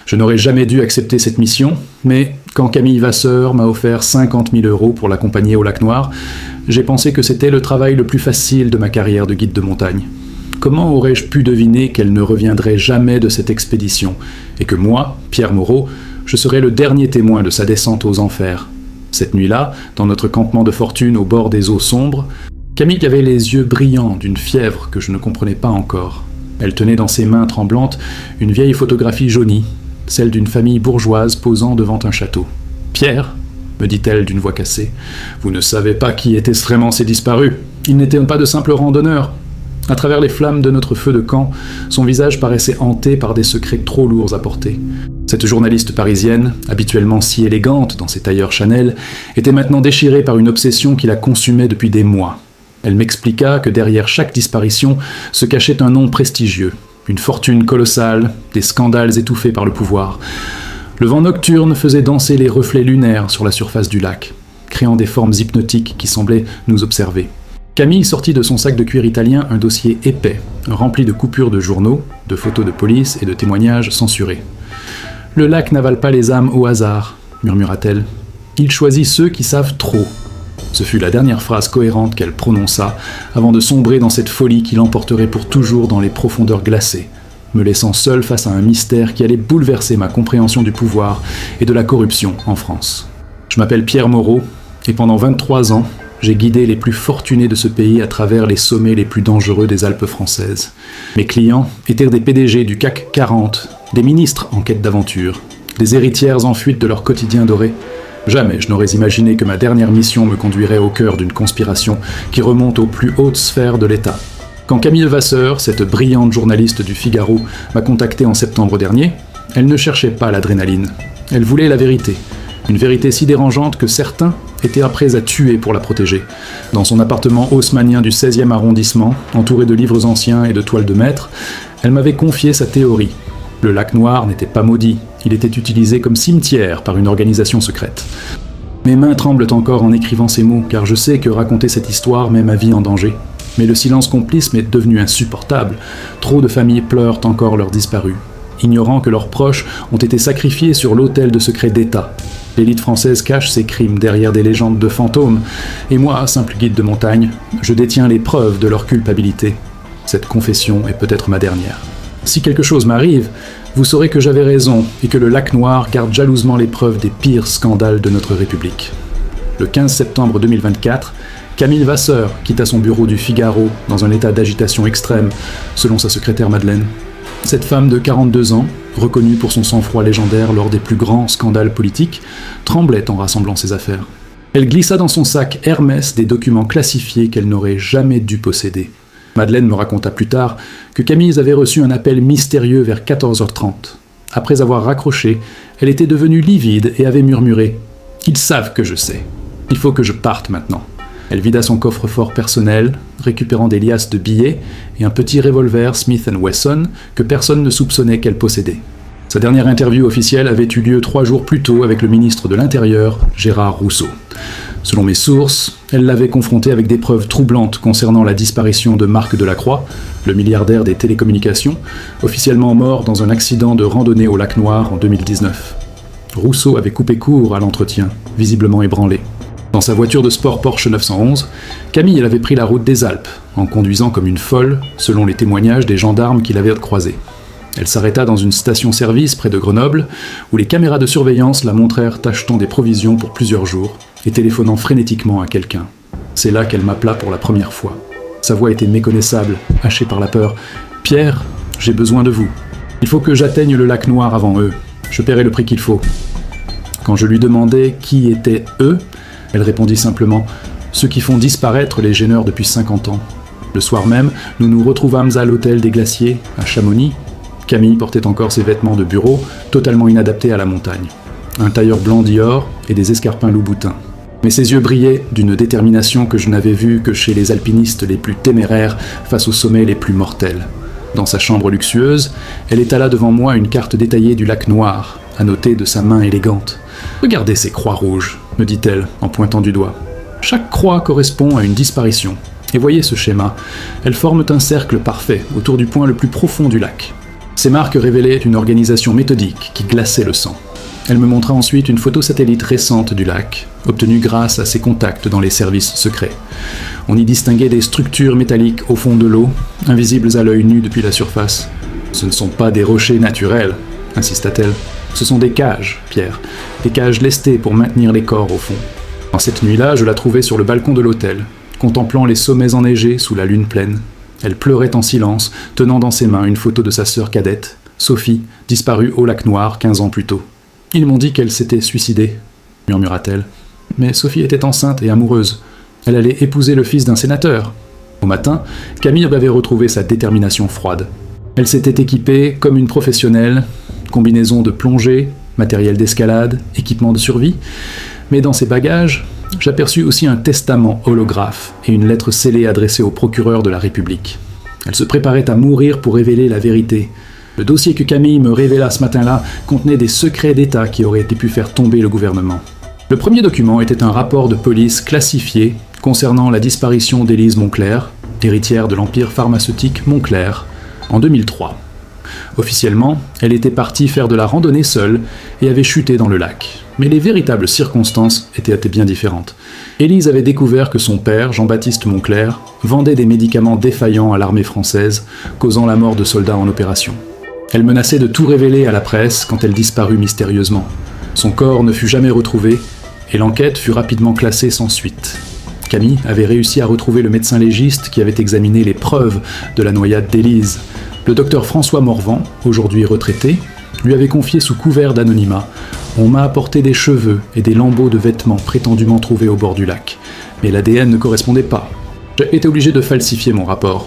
Je n'aurais jamais dû accepter cette mission, mais quand Camille Vasseur m'a offert 50 000 € pour l'accompagner au lac Noir, j'ai pensé que c'était le travail le plus facile de ma carrière de guide de montagne. Comment aurais-je pu deviner qu'elle ne reviendrait jamais de cette expédition, et que moi, Pierre Moreau, je serais le dernier témoin de sa descente aux enfers. Cette nuit-là, dans notre campement de fortune au bord des eaux sombres, Camille avait les yeux brillants d'une fièvre que je ne comprenais pas encore. Elle tenait dans ses mains tremblantes une vieille photographie jaunie, celle d'une famille bourgeoise posant devant un château. « Pierre », me dit-elle d'une voix cassée, « vous ne savez pas qui étaient vraiment ces disparus. Ils n'étaient pas de simples randonneurs. » À travers les flammes de notre feu de camp, son visage paraissait hanté par des secrets trop lourds à porter. Cette journaliste parisienne, habituellement si élégante dans ses tailleurs Chanel, était maintenant déchirée par une obsession qui la consumait depuis des mois. Elle m'expliqua que derrière chaque disparition se cachait un nom prestigieux, une fortune colossale, des scandales étouffés par le pouvoir. Le vent nocturne faisait danser les reflets lunaires sur la surface du lac, créant des formes hypnotiques qui semblaient nous observer. Camille sortit de son sac de cuir italien un dossier épais, rempli de coupures de journaux, de photos de police et de témoignages censurés. « Le lac n'avale pas les âmes au hasard », murmura-t-elle. « Il choisit ceux qui savent trop. » Ce fut la dernière phrase cohérente qu'elle prononça avant de sombrer dans cette folie qui l'emporterait pour toujours dans les profondeurs glacées, me laissant seul face à un mystère qui allait bouleverser ma compréhension du pouvoir et de la corruption en France. Je m'appelle Pierre Moreau, et pendant 23 ans, j'ai guidé les plus fortunés de ce pays à travers les sommets les plus dangereux des Alpes françaises. Mes clients étaient des PDG du CAC 40, des ministres en quête d'aventure, des héritières en fuite de leur quotidien doré. Jamais je n'aurais imaginé que ma dernière mission me conduirait au cœur d'une conspiration qui remonte aux plus hautes sphères de l'État. Quand Camille Vasseur, cette brillante journaliste du Figaro, m'a contacté en septembre dernier, elle ne cherchait pas l'adrénaline. Elle voulait la vérité. Une vérité si dérangeante que certains étaient prêts à tuer pour la protéger. Dans son appartement haussmannien du 16e arrondissement, entouré de livres anciens et de toiles de maître, elle m'avait confié sa théorie. Le lac Noir n'était pas maudit, il était utilisé comme cimetière par une organisation secrète. Mes mains tremblent encore en écrivant ces mots, car je sais que raconter cette histoire met ma vie en danger. Mais le silence complice m'est devenu insupportable. Trop de familles pleurent encore leurs disparus, ignorant que leurs proches ont été sacrifiés sur l'autel de secrets d'État. L'élite française cache ses crimes derrière des légendes de fantômes, et moi, simple guide de montagne, je détiens les preuves de leur culpabilité. Cette confession est peut-être ma dernière. Si quelque chose m'arrive, vous saurez que j'avais raison et que le lac Noir garde jalousement les preuves des pires scandales de notre République. Le 15 septembre 2024, Camille Vasseur quitta son bureau du Figaro dans un état d'agitation extrême, selon sa secrétaire Madeleine. Cette femme de 42 ans, reconnue pour son sang-froid légendaire lors des plus grands scandales politiques, tremblait en rassemblant ses affaires. Elle glissa dans son sac Hermès des documents classifiés qu'elle n'aurait jamais dû posséder. Madeleine me raconta plus tard que Camille avait reçu un appel mystérieux vers 14h30. Après avoir raccroché, elle était devenue livide et avait murmuré « Ils savent que je sais. Il faut que je parte maintenant. » Elle vida son coffre-fort personnel, récupérant des liasses de billets et un petit revolver Smith & Wesson que personne ne soupçonnait qu'elle possédait. Sa dernière interview officielle avait eu lieu 3 jours plus tôt avec le ministre de l'Intérieur, Gérard Rousseau. Selon mes sources, elle l'avait confronté avec des preuves troublantes concernant la disparition de Marc Delacroix, le milliardaire des télécommunications, officiellement mort dans un accident de randonnée au lac Noir en 2019. Rousseau avait coupé court à l'entretien, visiblement ébranlé. Dans sa voiture de sport Porsche 911, Camille avait pris la route des Alpes, en conduisant comme une folle, selon les témoignages des gendarmes qui l'avaient croisée. Elle s'arrêta dans une station-service près de Grenoble, où les caméras de surveillance la montrèrent achetant des provisions pour plusieurs jours et téléphonant frénétiquement à quelqu'un. C'est là qu'elle m'appela pour la première fois. Sa voix était méconnaissable, hachée par la peur. « Pierre, j'ai besoin de vous. Il faut que j'atteigne le lac Noir avant eux. Je paierai le prix qu'il faut. » Quand je lui demandai qui étaient eux, elle répondit simplement « Ceux qui font disparaître les gêneurs depuis 50 ans. » Le soir même, nous nous retrouvâmes à l'hôtel des Glaciers, à Chamonix. Camille portait encore ses vêtements de bureau, totalement inadaptés à la montagne. Un tailleur blanc Dior et des escarpins Louboutin. Mais ses yeux brillaient d'une détermination que je n'avais vue que chez les alpinistes les plus téméraires face aux sommets les plus mortels. Dans sa chambre luxueuse, elle étala devant moi une carte détaillée du lac Noir, annotée de sa main élégante. « Regardez ces croix rouges », me dit-elle en pointant du doigt. « Chaque croix correspond à une disparition. Et voyez ce schéma, elles forment un cercle parfait autour du point le plus profond du lac. Ces marques révélaient une organisation méthodique qui glaçait le sang. Elle me montra ensuite une photo satellite récente du lac, obtenue grâce à ses contacts dans les services secrets. On y distinguait des structures métalliques au fond de l'eau, invisibles à l'œil nu depuis la surface. « Ce ne sont pas des rochers naturels », insista-t-elle. « Ce sont des cages, Pierre, des cages lestées pour maintenir les corps au fond. » Dans cette nuit-là, je la trouvai sur le balcon de l'hôtel, contemplant les sommets enneigés sous la lune pleine. Elle pleurait en silence, tenant dans ses mains une photo de sa sœur cadette, Sophie, disparue au lac Noir 15 ans plus tôt. « Ils m'ont dit qu'elle s'était suicidée, » murmura-t-elle. Mais Sophie était enceinte et amoureuse. Elle allait épouser le fils d'un sénateur. Au matin, Camille avait retrouvé sa détermination froide. Elle s'était équipée comme une professionnelle, combinaison de plongée, matériel d'escalade, équipement de survie. Mais dans ses bagages, j'aperçus aussi un testament holographe et une lettre scellée adressée au procureur de la République. Elle se préparait à mourir pour révéler la vérité. Le dossier que Camille me révéla ce matin-là contenait des secrets d'État qui auraient pu faire tomber le gouvernement. Le premier document était un rapport de police classifié concernant la disparition d'Élise Moncler, héritière de l'empire pharmaceutique Moncler, en 2003. Officiellement, elle était partie faire de la randonnée seule et avait chuté dans le lac. Mais les véritables circonstances étaient bien différentes. Élise avait découvert que son père, Jean-Baptiste Moncler, vendait des médicaments défaillants à l'armée française, causant la mort de soldats en opération. Elle menaçait de tout révéler à la presse quand elle disparut mystérieusement. Son corps ne fut jamais retrouvé et l'enquête fut rapidement classée sans suite. Camille avait réussi à retrouver le médecin légiste qui avait examiné les preuves de la noyade d'Élise. Le docteur François Morvan, aujourd'hui retraité, lui avait confié sous couvert d'anonymat « On m'a apporté des cheveux et des lambeaux de vêtements prétendument trouvés au bord du lac, mais l'ADN ne correspondait pas. J'ai été obligé de falsifier mon rapport. »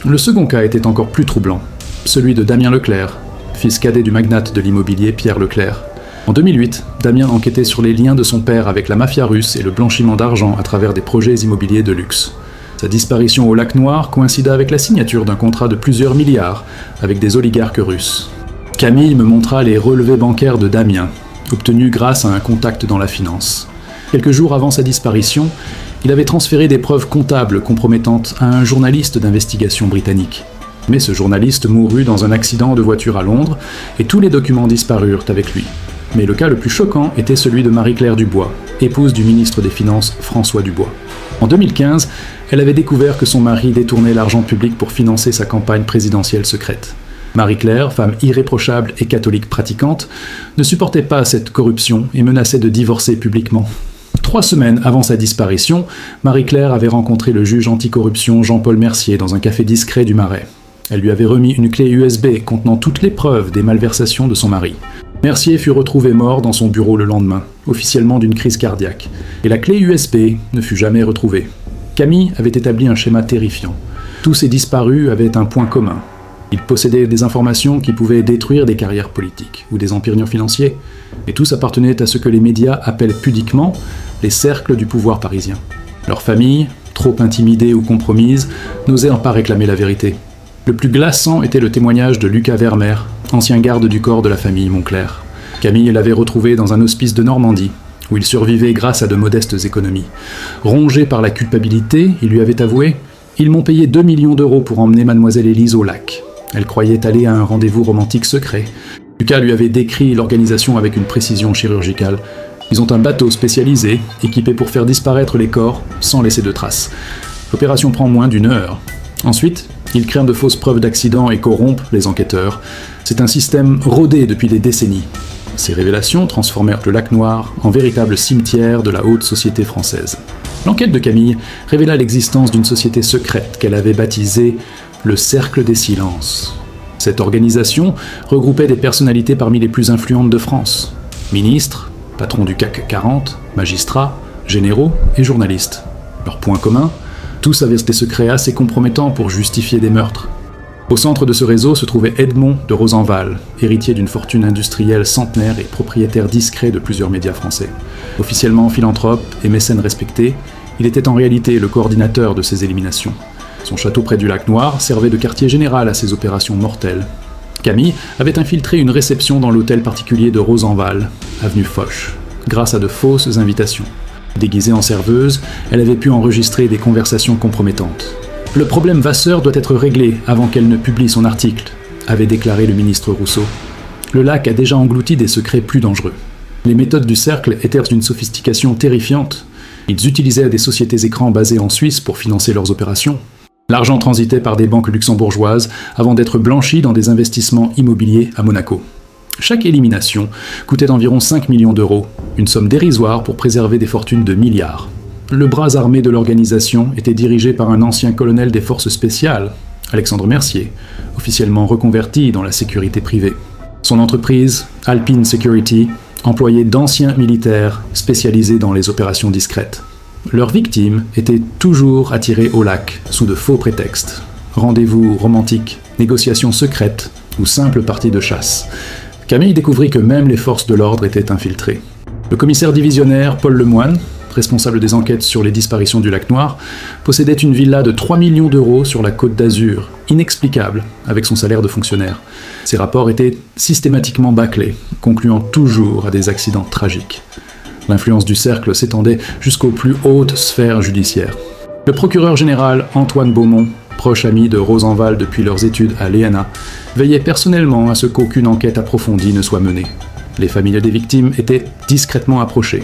Le second cas était encore plus troublant, celui de Damien Leclerc, fils cadet du magnate de l'immobilier Pierre Leclerc. En 2008, Damien enquêtait sur les liens de son père avec la mafia russe et le blanchiment d'argent à travers des projets immobiliers de luxe. Sa disparition au lac Noir coïncida avec la signature d'un contrat de plusieurs milliards avec des oligarques russes. Camille me montra les relevés bancaires de Damien, obtenus grâce à un contact dans la finance. Quelques jours avant sa disparition, il avait transféré des preuves comptables compromettantes à un journaliste d'investigation britannique. Mais ce journaliste mourut dans un accident de voiture à Londres et tous les documents disparurent avec lui. Mais le cas le plus choquant était celui de Marie-Claire Dubois, épouse du ministre des Finances François Dubois. En 2015, elle avait découvert que son mari détournait l'argent public pour financer sa campagne présidentielle secrète. Marie-Claire, femme irréprochable et catholique pratiquante, ne supportait pas cette corruption et menaçait de divorcer publiquement. 3 semaines avant sa disparition, Marie-Claire avait rencontré le juge anticorruption Jean-Paul Mercier dans un café discret du Marais. Elle lui avait remis une clé USB contenant toutes les preuves des malversations de son mari. Mercier fut retrouvé mort dans son bureau le lendemain, officiellement d'une crise cardiaque, et la clé USB ne fut jamais retrouvée. Camille avait établi un schéma terrifiant. Tous ces disparus avaient un point commun. Ils possédaient des informations qui pouvaient détruire des carrières politiques ou des empires financiers, et tous appartenaient à ce que les médias appellent pudiquement les cercles du pouvoir parisien. Leurs familles, trop intimidées ou compromises, n'osaient pas réclamer la vérité. Le plus glaçant était le témoignage de Lucas Vermeer, ancien garde du corps de la famille Moncler. Camille l'avait retrouvé dans un hospice de Normandie, où il survivait grâce à de modestes économies. Rongé par la culpabilité, il lui avait avoué « Ils m'ont payé 2 millions d'euros pour emmener mademoiselle Élise au lac. Elle croyait aller à un rendez-vous romantique secret. » Lucas lui avait décrit l'organisation avec une précision chirurgicale. Ils ont un bateau spécialisé, équipé pour faire disparaître les corps sans laisser de traces. L'opération prend moins d'1 heure. Ensuite, ils créent de fausses preuves d'accident et corrompent les enquêteurs. C'est un système rodé depuis des décennies. Ces révélations transformèrent le lac Noir en véritable cimetière de la haute société française. L'enquête de Camille révéla l'existence d'une société secrète qu'elle avait baptisée le Cercle des Silences. Cette organisation regroupait des personnalités parmi les plus influentes de France. Ministres, patrons du CAC 40, magistrats, généraux et journalistes. Leur point commun, tous avaient des secrets assez compromettants pour justifier des meurtres. Au centre de ce réseau se trouvait Edmond de Rosenval, héritier d'une fortune industrielle centenaire et propriétaire discret de plusieurs médias français. Officiellement philanthrope et mécène respecté, il était en réalité le coordinateur de ces éliminations. Son château près du lac Noir servait de quartier général à ces opérations mortelles. Camille avait infiltré une réception dans l'hôtel particulier de Rosenval, avenue Foch, grâce à de fausses invitations. Déguisée en serveuse, elle avait pu enregistrer des conversations compromettantes. Le problème Vasseur doit être réglé avant qu'elle ne publie son article, avait déclaré le ministre Rousseau. Le lac a déjà englouti des secrets plus dangereux. Les méthodes du cercle étaient d'une sophistication terrifiante. Ils utilisaient des sociétés écrans basées en Suisse pour financer leurs opérations. L'argent transitait par des banques luxembourgeoises avant d'être blanchi dans des investissements immobiliers à Monaco. Chaque élimination coûtait environ 5 millions d'euros, une somme dérisoire pour préserver des fortunes de milliards. Le bras armé de l'organisation était dirigé par un ancien colonel des forces spéciales, Alexandre Mercier, officiellement reconverti dans la sécurité privée. Son entreprise, Alpine Security, employait d'anciens militaires spécialisés dans les opérations discrètes. Leurs victimes étaient toujours attirées au lac sous de faux prétextes. Rendez-vous romantiques, négociations secrètes ou simples parties de chasse. Camille découvrit que même les forces de l'ordre étaient infiltrées. Le commissaire divisionnaire Paul Lemoine, responsable des enquêtes sur les disparitions du lac Noir, possédait une villa de 3 millions d'euros sur la Côte d'Azur, inexplicable avec son salaire de fonctionnaire. Ses rapports étaient systématiquement bâclés, concluant toujours à des accidents tragiques. L'influence du cercle s'étendait jusqu'aux plus hautes sphères judiciaires. Le procureur général Antoine Beaumont, proche ami de Rosenval depuis leurs études à l'ENA, veillait personnellement à ce qu'aucune enquête approfondie ne soit menée. Les familles des victimes étaient discrètement approchées,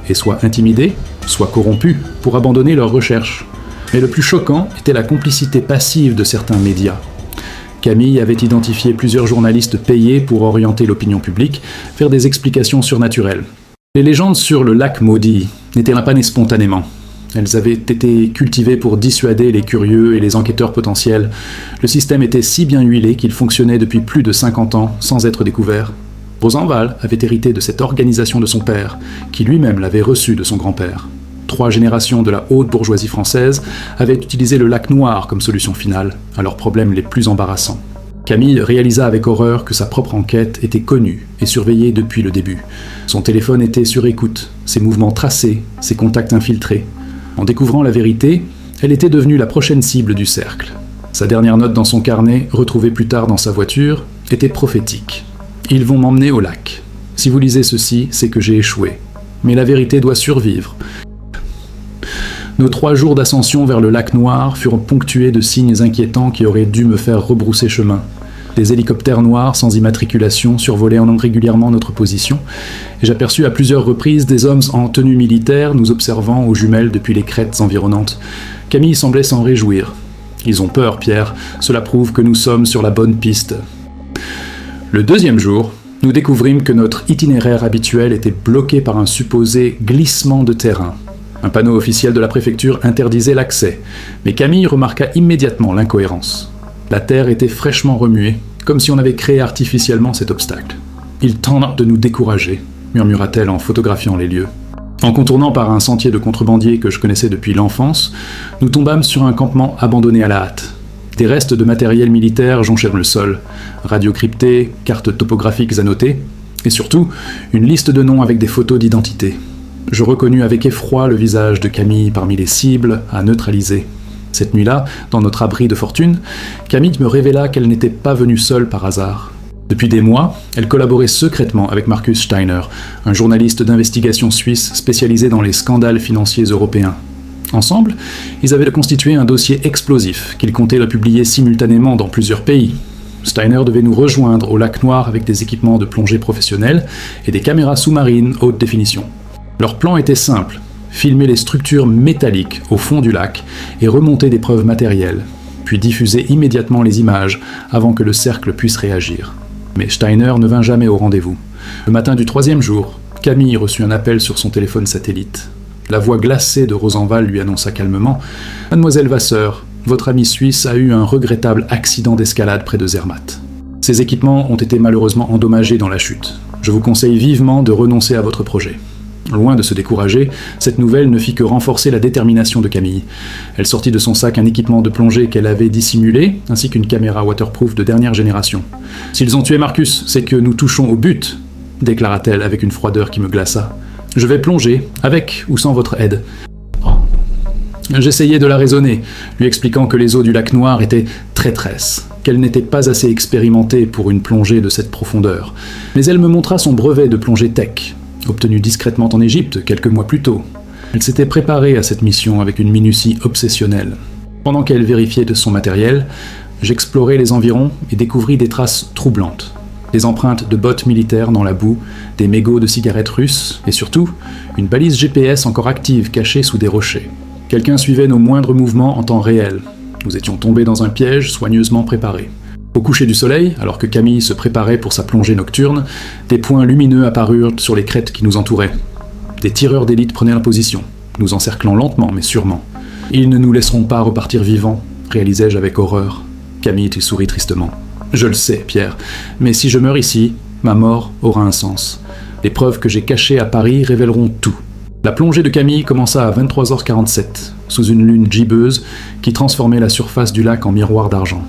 et soit intimidées, soit corrompues pour abandonner leurs recherches. Mais le plus choquant était la complicité passive de certains médias. Camille avait identifié plusieurs journalistes payés pour orienter l'opinion publique vers des explications surnaturelles. Les légendes sur le lac maudit n'étaient pas nées spontanément. Elles avaient été cultivées pour dissuader les curieux et les enquêteurs potentiels. Le système était si bien huilé qu'il fonctionnait depuis plus de 50 ans sans être découvert. Rosenval avait hérité de cette organisation de son père, qui lui-même l'avait reçue de son grand-père. 3 générations de la haute bourgeoisie française avaient utilisé le lac Noir comme solution finale à leurs problèmes les plus embarrassants. Camille réalisa avec horreur que sa propre enquête était connue et surveillée depuis le début. Son téléphone était sur écoute, ses mouvements tracés, ses contacts infiltrés. En découvrant la vérité, elle était devenue la prochaine cible du cercle. Sa dernière note dans son carnet, retrouvée plus tard dans sa voiture, était prophétique. « Ils vont m'emmener au lac. Si vous lisez ceci, c'est que j'ai échoué. Mais la vérité doit survivre. » Nos 3 jours d'ascension vers le lac Noir furent ponctués de signes inquiétants qui auraient dû me faire rebrousser chemin. Des hélicoptères noirs sans immatriculation survolaient régulièrement notre position, et j'aperçus à plusieurs reprises des hommes en tenue militaire nous observant aux jumelles depuis les crêtes environnantes. Camille semblait s'en réjouir. « Ils ont peur, Pierre. Cela prouve que nous sommes sur la bonne piste. » Le 2e jour, nous découvrîmes que notre itinéraire habituel était bloqué par un supposé glissement de terrain. Un panneau officiel de la préfecture interdisait l'accès, mais Camille remarqua immédiatement l'incohérence. La terre était fraîchement remuée, comme si on avait créé artificiellement cet obstacle. « Il tente de nous décourager », murmura-t-elle en photographiant les lieux. En contournant par un sentier de contrebandiers que je connaissais depuis l'enfance, nous tombâmes sur un campement abandonné à la hâte. Des restes de matériel militaire jonchèrent le sol, radios cryptées, cartes topographiques annotées, et surtout, une liste de noms avec des photos d'identité. Je reconnus avec effroi le visage de Camille parmi les cibles à neutraliser. Cette nuit-là, dans notre abri de fortune, Camille me révéla qu'elle n'était pas venue seule par hasard. Depuis des mois, elle collaborait secrètement avec Markus Steiner, un journaliste d'investigation suisse spécialisé dans les scandales financiers européens. Ensemble, ils avaient constitué un dossier explosif qu'ils comptaient publier simultanément dans plusieurs pays. Steiner devait nous rejoindre au lac Noir avec des équipements de plongée professionnels et des caméras sous-marines haute définition. Leur plan était simple, filmer les structures métalliques au fond du lac et remonter des preuves matérielles, puis diffuser immédiatement les images avant que le cercle puisse réagir. Mais Steiner ne vint jamais au rendez-vous. Le matin du 3e jour, Camille reçut un appel sur son téléphone satellite. La voix glacée de Rosenval lui annonça calmement « Mademoiselle Vasseur, votre ami suisse a eu un regrettable accident d'escalade près de Zermatt. Ses équipements ont été malheureusement endommagés dans la chute. Je vous conseille vivement de renoncer à votre projet. » Loin de se décourager, cette nouvelle ne fit que renforcer la détermination de Camille. Elle sortit de son sac un équipement de plongée qu'elle avait dissimulé, ainsi qu'une caméra waterproof de dernière génération. « S'ils ont tué Marcus, c'est que nous touchons au but », déclara-t-elle avec une froideur qui me glaça. « Je vais plonger, avec ou sans votre aide. » J'essayai de la raisonner, lui expliquant que les eaux du lac Noir étaient traîtresses, qu'elle n'était pas assez expérimentée pour une plongée de cette profondeur. Mais elle me montra son brevet de plongée tech, obtenu discrètement en Égypte quelques mois plus tôt. Elle s'était préparée à cette mission avec une minutie obsessionnelle. Pendant qu'elle vérifiait de son matériel, J'explorai les environs et découvris des traces troublantes. Des empreintes de bottes militaires dans la boue, des mégots de cigarettes russes, et surtout, une balise GPS encore active cachée sous des rochers. Quelqu'un suivait nos moindres mouvements en temps réel. Nous étions tombés dans un piège soigneusement préparé. Au coucher du soleil, alors que Camille se préparait pour sa plongée nocturne, des points lumineux apparurent sur les crêtes qui nous entouraient. Des tireurs d'élite prenaient la position, nous encerclant lentement mais sûrement. « Ils ne nous laisseront pas repartir vivants », réalisai-je avec horreur. Camille sourit tristement. « Je le sais, Pierre, mais si je meurs ici, ma mort aura un sens. Les preuves que j'ai cachées à Paris révéleront tout. » La plongée de Camille commença à 23h47, sous une lune gibbeuse qui transformait la surface du lac en miroir d'argent.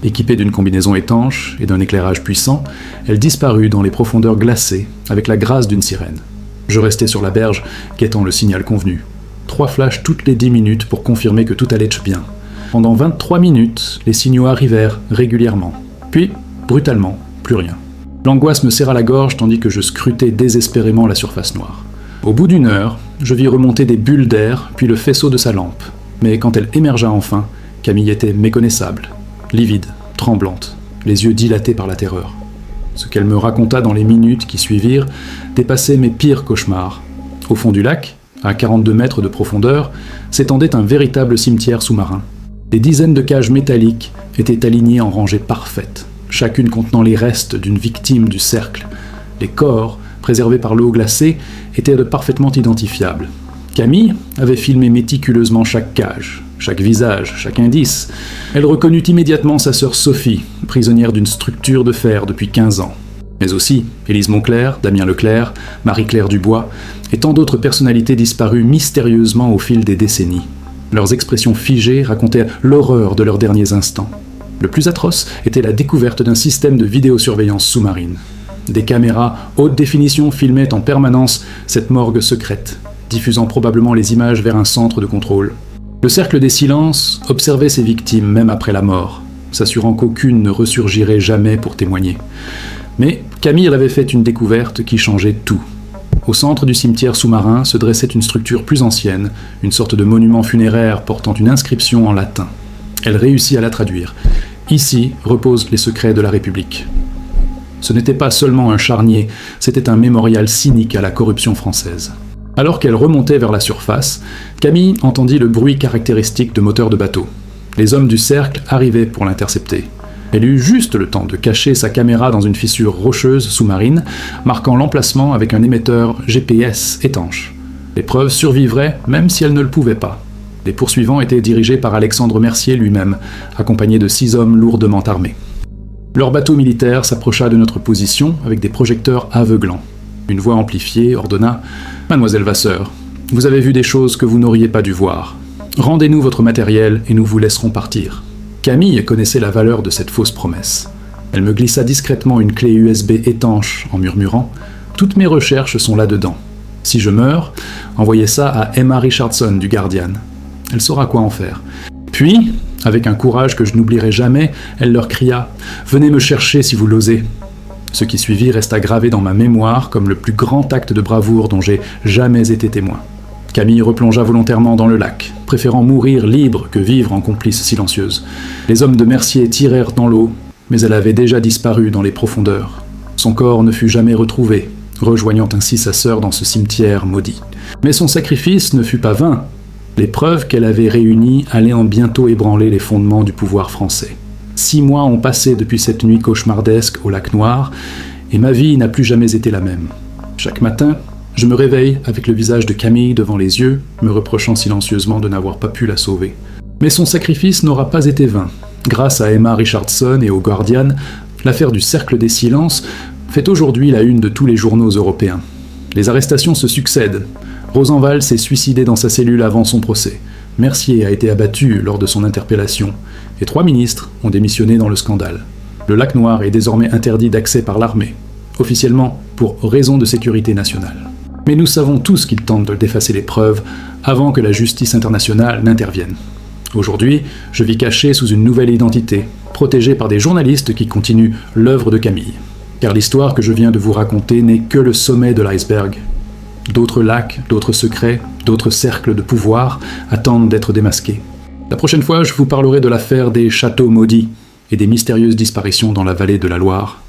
Équipée d'une combinaison étanche et d'un éclairage puissant, elle disparut dans les profondeurs glacées avec la grâce d'une sirène. Je restai sur la berge, guettant le signal convenu. 3 flashs toutes les 10 minutes pour confirmer que tout allait bien. Pendant 23 minutes, les signaux arrivèrent régulièrement. Puis, brutalement, plus rien. L'angoisse me serra la gorge tandis que je scrutais désespérément la surface noire. Au bout d'une heure, je vis remonter des bulles d'air, puis le faisceau de sa lampe. Mais quand elle émergea enfin, Camille était méconnaissable, livide, tremblante, les yeux dilatés par la terreur. Ce qu'elle me raconta dans les minutes qui suivirent dépassait mes pires cauchemars. Au fond du lac, à 42 mètres de profondeur, s'étendait un véritable cimetière sous-marin. Des dizaines de cages métalliques étaient alignées en rangées parfaites, chacune contenant les restes d'une victime du cercle. Les corps, préservés par l'eau glacée, étaient parfaitement identifiables. Camille avait filmé méticuleusement chaque cage, chaque visage, chaque indice. Elle reconnut immédiatement sa sœur Sophie, prisonnière d'une structure de fer depuis 15 ans. Mais aussi Élise Moncler, Damien Leclerc, Marie-Claire Dubois et tant d'autres personnalités disparues mystérieusement au fil des décennies. Leurs expressions figées racontaient l'horreur de leurs derniers instants. Le plus atroce était la découverte d'un système de vidéosurveillance sous-marine. Des caméras haute définition filmaient en permanence cette morgue secrète, diffusant probablement les images vers un centre de contrôle. Le cercle des silences observait ses victimes même après la mort, s'assurant qu'aucune ne ressurgirait jamais pour témoigner. Mais Camille avait fait une découverte qui changeait tout. Au centre du cimetière sous-marin se dressait une structure plus ancienne, une sorte de monument funéraire portant une inscription en latin. Elle réussit à la traduire. « Ici reposent les secrets de la République ». Ce n'était pas seulement un charnier, c'était un mémorial cynique à la corruption française. Alors qu'elle remontait vers la surface, Camille entendit le bruit caractéristique de moteurs de bateau. Les hommes du cercle arrivaient pour l'intercepter. Elle eut juste le temps de cacher sa caméra dans une fissure rocheuse sous-marine, marquant l'emplacement avec un émetteur GPS étanche. Les preuves survivraient même si elle ne le pouvait pas. Les poursuivants étaient dirigés par Alexandre Mercier lui-même, accompagné de 6 hommes lourdement armés. Leur bateau militaire s'approcha de notre position avec des projecteurs aveuglants. Une voix amplifiée ordonna « Mademoiselle Vasseur, vous avez vu des choses que vous n'auriez pas dû voir. Rendez-nous votre matériel et nous vous laisserons partir. » Camille connaissait la valeur de cette fausse promesse. Elle me glissa discrètement une clé USB étanche en murmurant « Toutes mes recherches sont là-dedans. Si je meurs, envoyez ça à Emma Richardson du Guardian. Elle saura quoi en faire. » Puis, avec un courage que je n'oublierai jamais, elle leur cria « Venez me chercher si vous l'osez ». Ce qui suivit resta gravé dans ma mémoire comme le plus grand acte de bravoure dont j'ai jamais été témoin. Camille replongea volontairement dans le lac, préférant mourir libre que vivre en complice silencieuse. Les hommes de Mercier tirèrent dans l'eau, mais elle avait déjà disparu dans les profondeurs. Son corps ne fut jamais retrouvé, rejoignant ainsi sa sœur dans ce cimetière maudit. Mais son sacrifice ne fut pas vain. Les preuves qu'elle avait réunies allaient en bientôt ébranler les fondements du pouvoir français. 6 mois ont passé depuis cette nuit cauchemardesque au lac Noir, et ma vie n'a plus jamais été la même. Chaque matin, je me réveille avec le visage de Camille devant les yeux, me reprochant silencieusement de n'avoir pas pu la sauver. Mais son sacrifice n'aura pas été vain. Grâce à Emma Richardson et au Guardian, l'affaire du Cercle des Silences fait aujourd'hui la une de tous les journaux européens. Les arrestations se succèdent. Rosenval s'est suicidé dans sa cellule avant son procès. Mercier a été abattu lors de son interpellation. Et 3 ministres ont démissionné dans le scandale. Le lac Noir est désormais interdit d'accès par l'armée, officiellement pour raison de sécurité nationale. Mais nous savons tous qu'ils tentent d'effacer les preuves avant que la justice internationale n'intervienne. Aujourd'hui, je vis caché sous une nouvelle identité, protégé par des journalistes qui continuent l'œuvre de Camille. Car l'histoire que je viens de vous raconter n'est que le sommet de l'iceberg. D'autres lacs, d'autres secrets, d'autres cercles de pouvoir attendent d'être démasqués. La prochaine fois, je vous parlerai de l'affaire des châteaux maudits, et des mystérieuses disparitions dans la vallée de la Loire,